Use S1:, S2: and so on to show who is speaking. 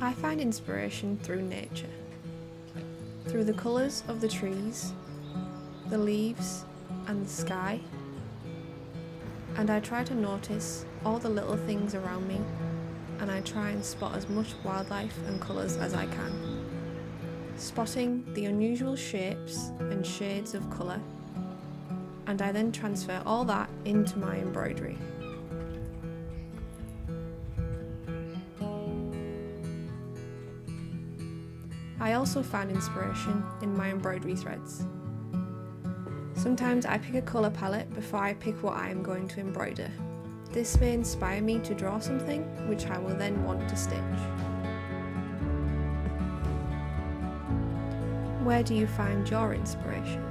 S1: I find inspiration through nature, through the colours of the trees, the leaves and the sky, and I try to notice all the little things around me, and I try and spot as much wildlife and colours as I can, spotting the unusual shapes and shades of colour, and I then transfer all that into my embroidery. I also find inspiration in my embroidery threads. Sometimes I pick a colour palette before I pick what I am going to embroider. This may inspire me to draw something which I will then want to stitch. Where do you find your inspiration?